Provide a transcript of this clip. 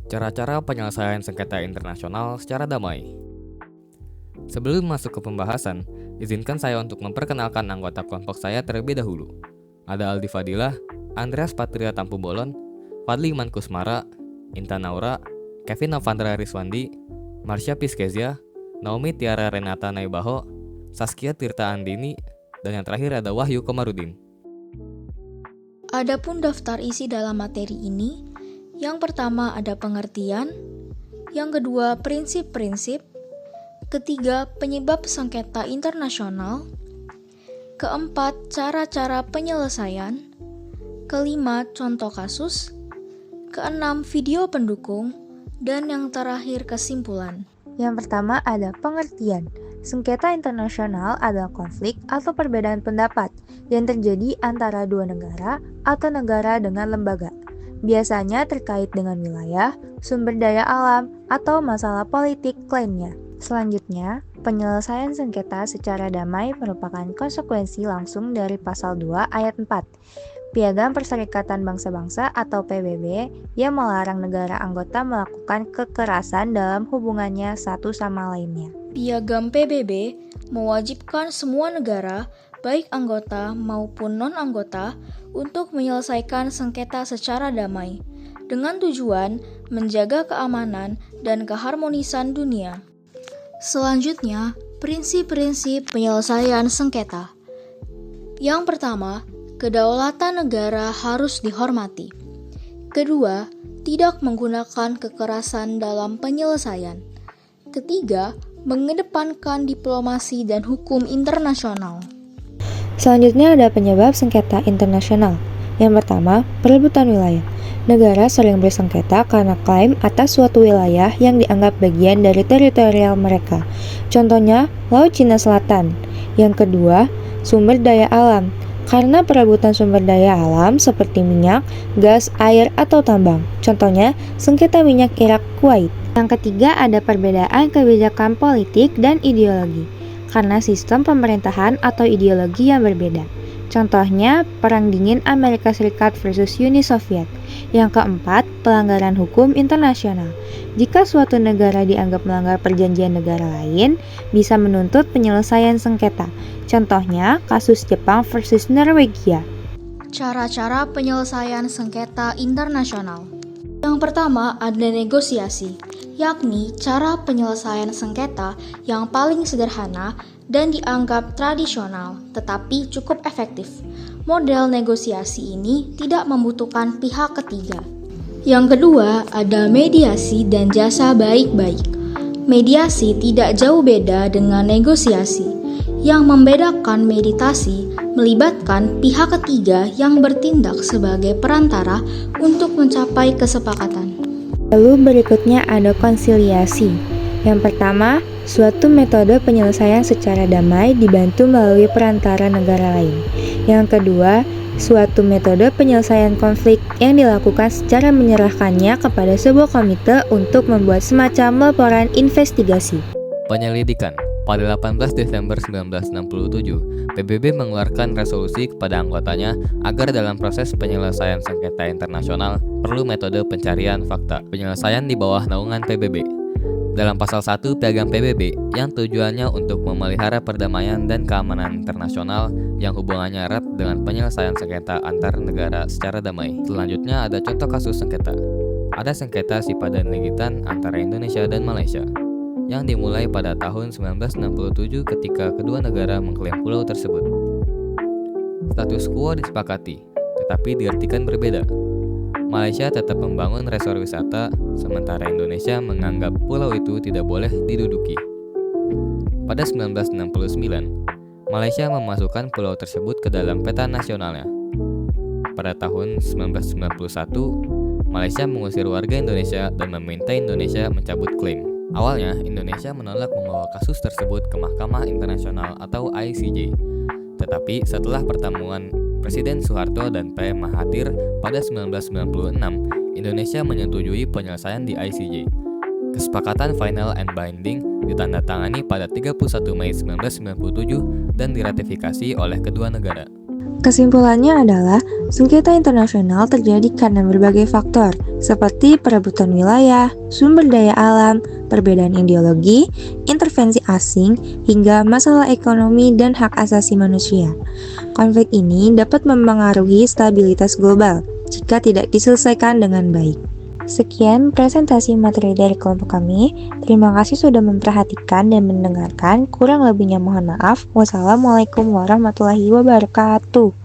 Cara-cara penyelesaian sengketa internasional secara damai. Sebelum masuk ke pembahasan, izinkan saya untuk memperkenalkan anggota kelompok saya terlebih dahulu. Ada Aldi Fadilah, Andreas Patria Tampu Bolon, Fadli Iman Kusmara, Intan Naura, Kevin Novandra Riswandi, Marsha Piskezia, Naomi Tiara Renata Naibaho, Saskia Tirta Andini, dan yang terakhir ada Wahyu Komarudin. Adapun daftar isi dalam materi ini, yang pertama ada pengertian, yang kedua prinsip-prinsip, ketiga penyebab sengketa internasional, keempat cara-cara penyelesaian, kelima contoh kasus, keenam video pendukung, dan yang terakhir kesimpulan. Yang pertama ada pengertian. Sengketa internasional adalah konflik atau perbedaan pendapat yang terjadi antara dua negara atau negara dengan lembaga. Biasanya terkait dengan wilayah, sumber daya alam, atau masalah politik lainnya. Selanjutnya, penyelesaian sengketa secara damai merupakan konsekuensi langsung dari Pasal 2 Ayat 4 Piagam Perserikatan Bangsa-Bangsa atau PBB yang melarang negara anggota melakukan kekerasan dalam hubungannya satu sama lainnya. Piagam PBB mewajibkan semua negara, baik anggota maupun non-anggota, untuk menyelesaikan sengketa secara damai, dengan tujuan menjaga keamanan dan keharmonisan dunia. Selanjutnya, prinsip-prinsip penyelesaian sengketa. Yang pertama, kedaulatan negara harus dihormati. Kedua, tidak menggunakan kekerasan dalam penyelesaian. Ketiga, mengedepankan diplomasi dan hukum internasional. Selanjutnya ada penyebab sengketa internasional. Yang pertama, perebutan wilayah. Negara sering bersengketa karena klaim atas suatu wilayah yang dianggap bagian dari teritorial mereka. Contohnya, Laut Cina Selatan. Yang kedua, sumber daya alam. Karena perebutan sumber daya alam seperti minyak, gas, air, atau tambang. Contohnya, sengketa minyak Irak Kuwait. Yang ketiga ada perbedaan kebijakan politik dan ideologi. Karena sistem pemerintahan atau ideologi yang berbeda. Contohnya, Perang Dingin Amerika Serikat versus Uni Soviet. Yang keempat, pelanggaran hukum internasional. Jika suatu negara dianggap melanggar perjanjian negara lain, bisa menuntut penyelesaian sengketa. Contohnya, kasus Jepang versus Norwegia. Cara-cara penyelesaian sengketa internasional. Yang pertama ada negosiasi, yakni cara penyelesaian sengketa yang paling sederhana dan dianggap tradisional, tetapi cukup efektif. Model negosiasi ini tidak membutuhkan pihak ketiga. Yang kedua, ada mediasi dan jasa baik-baik. Mediasi tidak jauh beda dengan negosiasi. Yang membedakan meditasi melibatkan pihak ketiga yang bertindak sebagai perantara untuk mencapai kesepakatan. Lalu berikutnya ada konsiliasi. Yang pertama, suatu metode penyelesaian secara damai dibantu melalui perantara negara lain. Yang kedua, suatu metode penyelesaian konflik yang dilakukan secara menyerahkannya kepada sebuah komite untuk membuat semacam laporan investigasi. Penyelidikan. Pada 18 Desember 1967, PBB mengeluarkan resolusi kepada anggotanya agar dalam proses penyelesaian sengketa internasional perlu metode pencarian fakta penyelesaian di bawah naungan PBB. Dalam pasal 1 Piagam PBB yang tujuannya untuk memelihara perdamaian dan keamanan internasional yang hubungannya erat dengan penyelesaian sengketa antar negara secara damai. Selanjutnya ada contoh kasus sengketa. Ada sengketa sipadan legitan antara Indonesia dan Malaysia yang dimulai pada tahun 1967 ketika kedua negara mengklaim pulau tersebut. Status quo disepakati, tetapi diartikan berbeda. Malaysia tetap membangun resor wisata, sementara Indonesia menganggap pulau itu tidak boleh diduduki. Pada 1969, Malaysia memasukkan pulau tersebut ke dalam peta nasionalnya. Pada tahun 1991, Malaysia mengusir warga Indonesia dan meminta Indonesia mencabut klaim. Awalnya, Indonesia menolak membawa kasus tersebut ke Mahkamah Internasional atau ICJ. Tetapi setelah pertemuan Presiden Soeharto dan PM Mahathir pada 1996, Indonesia menyetujui penyelesaian di ICJ. Kesepakatan final and binding ditandatangani pada 31 Mei 1997 dan diratifikasi oleh kedua negara. Kesimpulannya adalah, sengketa internasional terjadi karena berbagai faktor, seperti perebutan wilayah, sumber daya alam, perbedaan ideologi, intervensi asing, hingga masalah ekonomi dan hak asasi manusia. Konflik ini dapat mempengaruhi stabilitas global jika tidak diselesaikan dengan baik. Sekian presentasi materi dari kelompok kami. Terima kasih sudah memperhatikan dan mendengarkan. Kurang lebihnya mohon maaf. Wassalamualaikum warahmatullahi wabarakatuh.